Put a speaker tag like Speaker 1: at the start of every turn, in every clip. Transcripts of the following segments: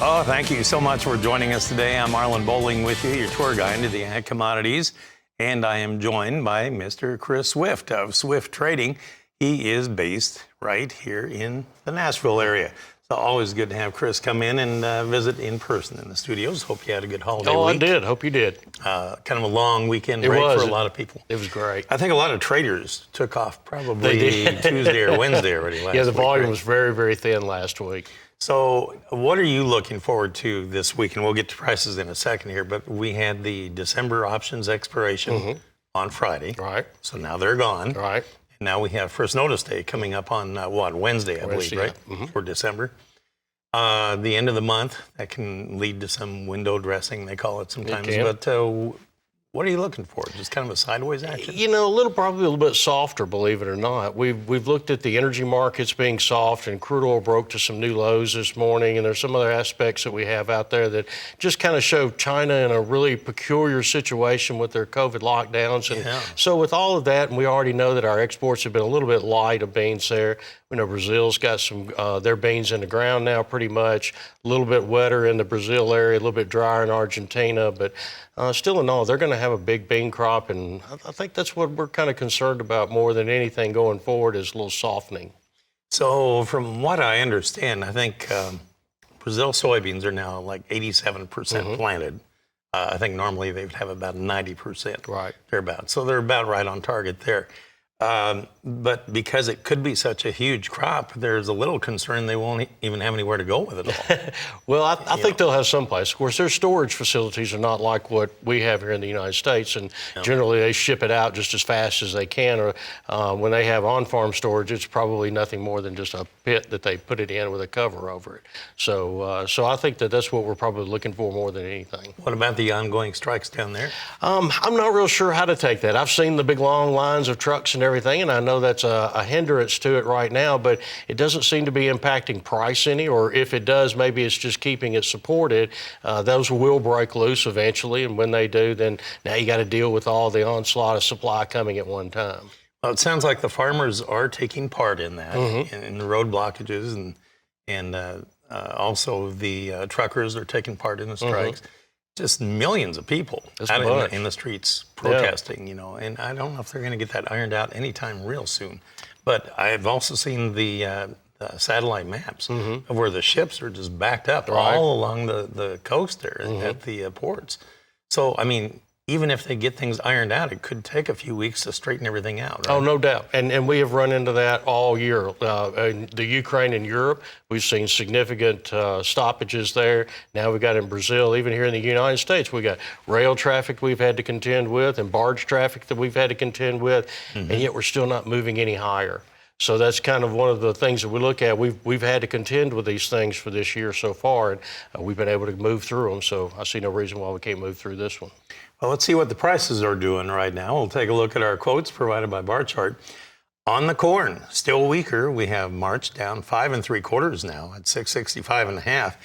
Speaker 1: Oh, thank you so much for joining us today. I'm Marlin Bohling with you, your tour guide to the ag commodities. And I am joined by Mr. Chris Swift of Swift Trading. He is based right here in the Nashville area. So always good to have Chris come in and visit in person in the studios. Hope you had a good holiday week.
Speaker 2: Oh, I did. Hope you did.
Speaker 1: Kind of a long weekend break for a lot of people.
Speaker 2: It was great.
Speaker 1: I think a lot of traders took off probably Tuesday or Wednesday already last week.
Speaker 2: Yeah, the volume was very, very thin last week.
Speaker 1: So what are you looking forward to this week? And we'll get to prices in a second here, but we had the December options expiration on Friday.
Speaker 2: Right.
Speaker 1: So now they're gone.
Speaker 2: Right.
Speaker 1: And now we have First Notice Day coming up on, Wednesday, I believe, right?
Speaker 2: Yeah.
Speaker 1: For December. The end of the month, that can lead to some window dressing, they call it sometimes. But what are you looking for? Just kind of a sideways action?
Speaker 2: You know, probably a little bit softer, believe it or not. We've looked at the energy markets being soft, and crude oil broke to some new lows this morning, and there's some other aspects that we have out there that just kind of show China in a really peculiar situation with their COVID lockdowns. And so with all of that, and we already know that our exports have been a little bit light of beans there. We know Brazil's got some their beans in the ground now pretty much, a little bit wetter in the Brazil area, a little bit drier in Argentina, but still in all, they're going to have a big bean crop, and I think that's what we're kind of concerned about more than anything going forward is a little softening.
Speaker 1: So from what I understand, I think Brazil soybeans are now like 87% planted. I think normally they would have about 90%.
Speaker 2: Right.
Speaker 1: Thereabouts. So they're about right on target there. But because it could be such a huge crop, there's a little concern they won't even have anywhere to go with it all.
Speaker 2: Well, I think they'll have some place. Of course, their storage facilities are not like what we have here in the United States, and generally they ship it out just as fast as they can. Or when they have on-farm storage, it's probably nothing more than just a pit that they put it in with a cover over it. So I think that's what we're probably looking for more than anything.
Speaker 1: What about the ongoing strikes down there?
Speaker 2: I'm not real sure how to take that. I've seen the big long lines of trucks and everything, and I know that's a hindrance to it right now, but it doesn't seem to be impacting price any, or if it does, maybe it's just keeping it supported. Those will break loose eventually, and when they do, then now you got to deal with all the onslaught of supply coming at one time.
Speaker 1: Well, it sounds like the farmers are taking part in that, in the road blockages, and also the truckers are taking part in the strikes. Just millions of people out in the streets protesting, you know, and I don't know if they're going to get that ironed out anytime real soon. But I've also seen the satellite maps of where the ships are just backed up all along the coast there at the ports. So, I mean, even if they get things ironed out, it could take a few weeks to straighten everything out. Right?
Speaker 2: Oh, no doubt. And we have run into that all year. In the Ukraine and Europe, we've seen significant stoppages there. Now we've got in Brazil, even here in the United States, we've got rail traffic we've had to contend with and barge traffic that we've had to contend with, and yet we're still not moving any higher. So that's kind of one of the things that we look at. We've had to contend with these things for this year so far, and we've been able to move through them. So I see no reason why we can't move through this one.
Speaker 1: Well, let's see what the prices are doing right now. We'll take a look at our quotes provided by Bar Chart. On the corn, still weaker. We have March down 5 3/4 now at 665 1/2,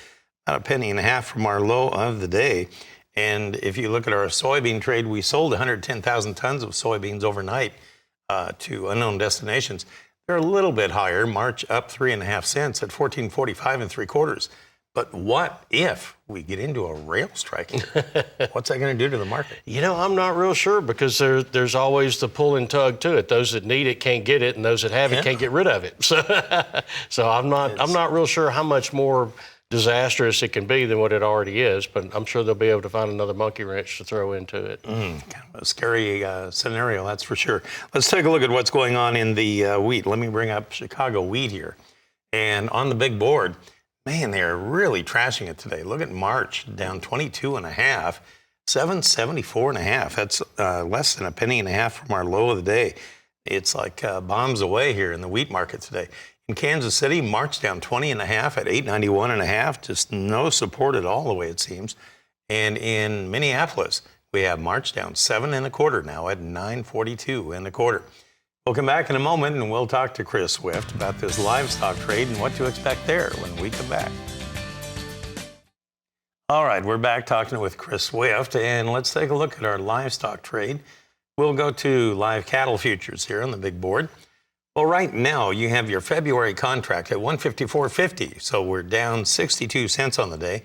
Speaker 1: about a penny and a half from our low of the day. And if you look at our soybean trade, we sold 110,000 tons of soybeans overnight to unknown destinations. They're a little bit higher. March up 3.5 cents at 14.45 3/4. But what if we get into a rail strike here? What's that going to do to the market?
Speaker 2: You know, I'm not real sure, because there's always the pull and tug to it. Those that need it can't get it, and those that have it can't get rid of it. So I'm not real sure how much more disastrous it can be than what it already is, but I'm sure they'll be able to find another monkey wrench to throw into it.
Speaker 1: Kind of a scary scenario, that's for sure. Let's take a look at what's going on in the wheat. Let me bring up Chicago wheat here. And on the big board, man, they are really trashing it today. Look at March, down 22.5, 774.5. That's less than a penny and a half from our low of the day. It's like bombs away here in the wheat market today. In Kansas City, March down 20.5 at 891.5. Just no support at all, the way it seems. And in Minneapolis, we have March down 7 1/4 now at 942 1/4. We'll come back in a moment, and we'll talk to Chris Swift about this livestock trade and what to expect there when we come back. All right, we're back talking with Chris Swift, and let's take a look at our livestock trade. We'll go to live cattle futures here on the big board. Well, right now you have your February contract at 154.50, so we're down 62 cents on the day.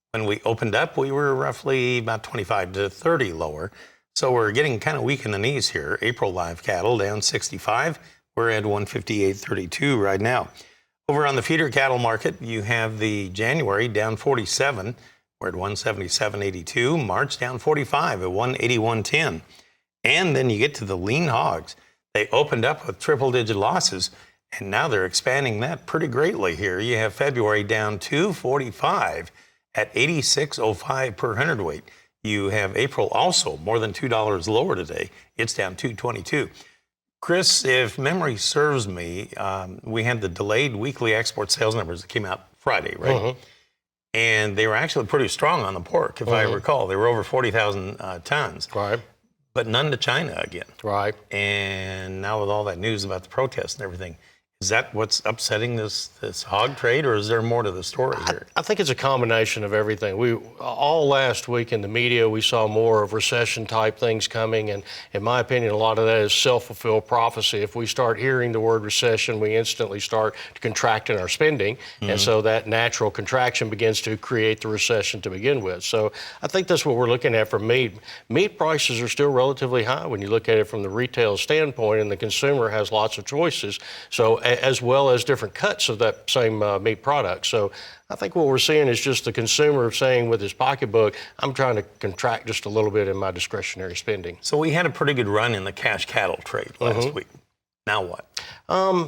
Speaker 1: When we opened up, we were roughly about 25 to 30 lower. So we're getting kind of weak in the knees here. April live cattle down 65. We're at 158.32 right now. Over on the feeder cattle market, you have the January down 47. We're at 177.82. March down 45 at 181.10. And then you get to the lean hogs. They opened up with triple-digit losses, and now they're expanding that pretty greatly here. You have February down 245 at 86.05 per hundredweight. You have April also more than $2 lower today. It's down 222. Chris, if memory serves me, we had the delayed weekly export sales numbers that came out Friday, right? And they were actually pretty strong on the pork, if I recall. They were over 40,000 tons.
Speaker 2: Right.
Speaker 1: But none to China again.
Speaker 2: Right.
Speaker 1: And now with all that news about the protests and everything, is that what's upsetting this hog trade, or is there more to the story here?
Speaker 2: I think it's a combination of everything. All last week in the media, we saw more of recession-type things coming, and in my opinion, a lot of that is self-fulfilled prophecy. If we start hearing the word recession, we instantly start to contract in our spending, and so that natural contraction begins to create the recession to begin with. So I think that's what we're looking at for meat. Meat prices are still relatively high when you look at it from the retail standpoint, and the consumer has lots of choices. So as well as different cuts of that same meat product. So I think what we're seeing is just the consumer saying with his pocketbook, I'm trying to contract just a little bit in my discretionary spending.
Speaker 1: So we had a pretty good run in the cash cattle trade last week. Now what?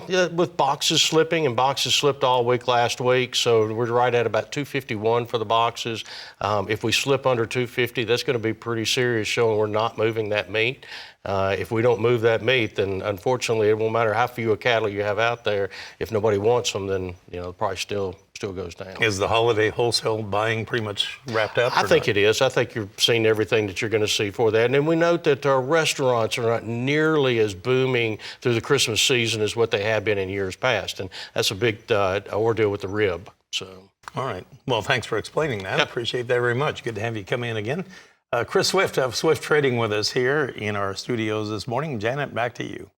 Speaker 2: Yeah, with boxes slipping, and boxes slipped all week last week, so we're right at about 251 for the boxes. If we slip under 250, that's going to be pretty serious, showing we're not moving that meat. If we don't move that meat, then unfortunately it won't matter how few cattle you have out there. If nobody wants them, then the price still goes down.
Speaker 1: Is the holiday wholesale buying pretty much wrapped up?
Speaker 2: I think it is. I think you're seeing everything that you're going to see for that. And then we note that our restaurants are not nearly as booming through the Christmas season as what they have been in years past. And that's a big ordeal with the rib. So.
Speaker 1: All right. Well, thanks for explaining that. I appreciate that very much. Good to have you come in again. Chris Swift of Swift Trading with us here in our studios this morning. Janet, back to you.